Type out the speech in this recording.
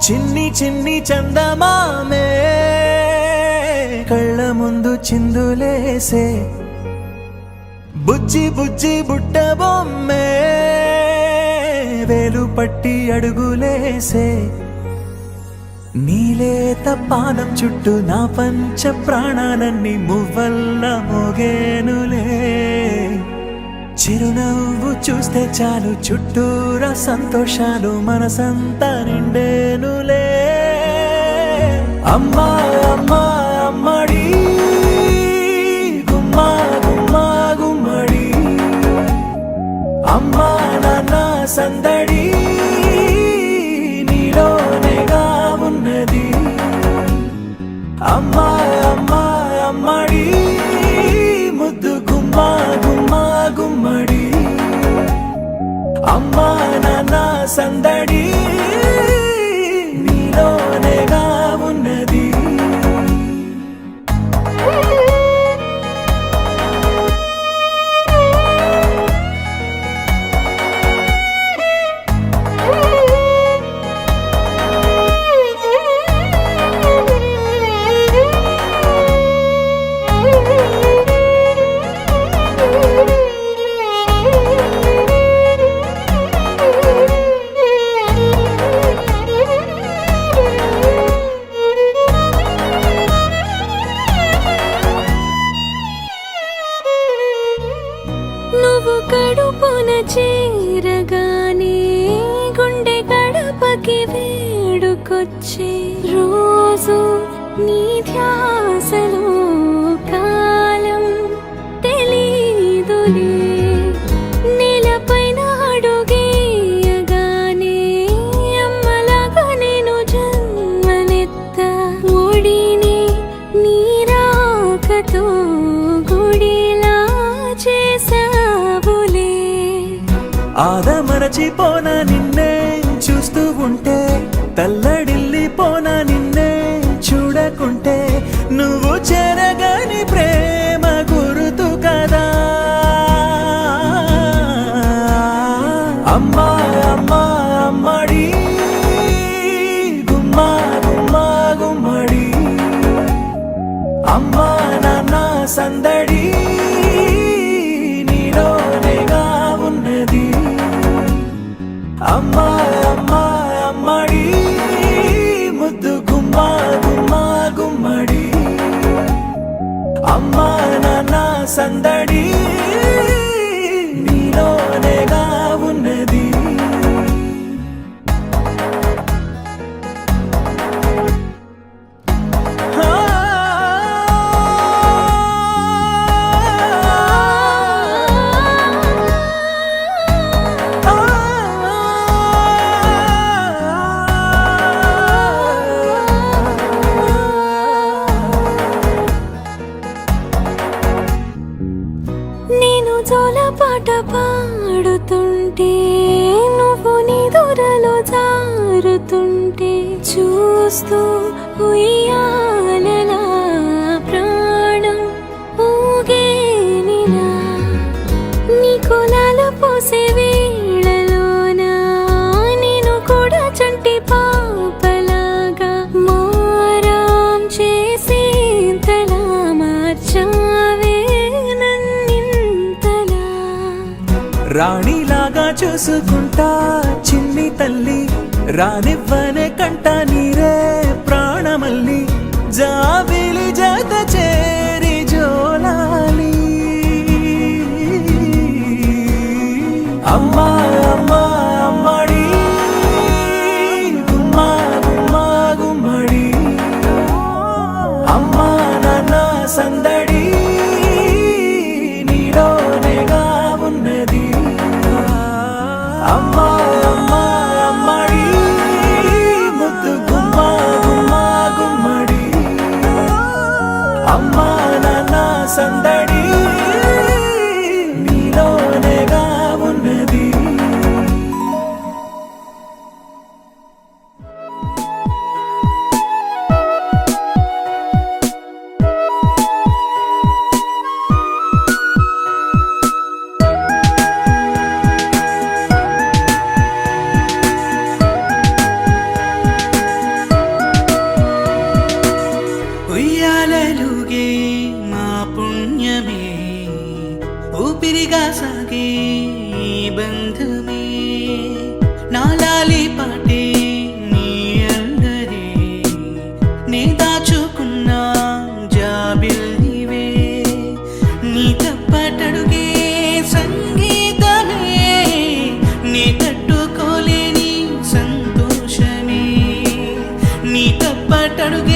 చిన్ని చిన్ని చందమామే కళ్ళ ముందు చిందులేసే బుజ్జి బుజ్జి బుట్ట బొమ్మే వేలు పట్టి అడుగులేసే నీలేత పానం చుట్టూ నా పంచ ప్రాణాలన్నీ మువ్వల్ల మోగేనులే చిరునవ్వు చూస్తే చాలు చుట్టూరా సంతోషాలు మనసంతా నిండేనులే అమ్మా అమ్మా అమ్మడి గుమ్మా గుమ్మా గుమ్మడి అమ్మా నాన్న సందడి నీలోనేగా ఉన్నది అమ్మా అమ్మా అమ్మడి ముద్దు గుమ్మా గుమ్మా గుమ్మడి అమ్మా నాన్న సందడి నీలోనేగా ఉన్నది నువ్వు కడుపున చేరగానే గుండె గడపకి వేడుకొచ్చే రోజు నీ ధ్యాసలో కాలం తెలీదులే నేలపైన అడుగేయగానే అమ్మలాగా నేను జన్మనెత్త ఒడిని నీ రాకతో గుడిలా చేసావులే ఆదమరచిపోనా నిన్నే చూస్తూ ఉంటే తల్లడిల్లిపోనా నిన్నే చూడకుంటే నువ్వు చెరగని ప్రేమ గురుతు కదా అమ్మా అమ్మా అమ్మడి గుమ్మా గుమ్మా గుమ్మడి అమ్మా నాన్న సందడి నీలోనేగా ఉన్నది అమ్మా అమ్మా అమ్మడి ముద్దు గుమ్మా గుమ్మా గుమ్మడి అమ్మా నాన్న సందడి నీలోనేగా ఉన్నది నేను జోలపాట పాడుతుంటే నువ్వు నీ దూరలో జారుతుంటే చూస్తూ ఉయ్యాలలా ప్రాణం ఊగేనిలా నీ కులాల పోసే వేళలోనా నేను కూడా చంటి పాపలాగా మారాం చేసేంతలా మార్చావే రాణిలాగా చూసుకుంటా చిన్ని తల్లి రానివ్వనే కంట నీరే ప్రాణమల్లి జాబిలి జత చేరి జోలాలి అమ్మా అమ్మా అమ్మడి గుమ్మా గుమ్మా గుమ్మడి అమ్మా నాన్న సందడి నీలోనేగా ఉన్నది అమ్మా అమ్మా అమ్మడి ముద్దు గుమ్మా లాలి పాటే నీ అల్లరే నే దాచుకున్న జాబిల్లివే నీ తప్పటడుగే సంగీతమే నీ తట్టుకోలేని సంతోషమే నీ తప్పటడుగే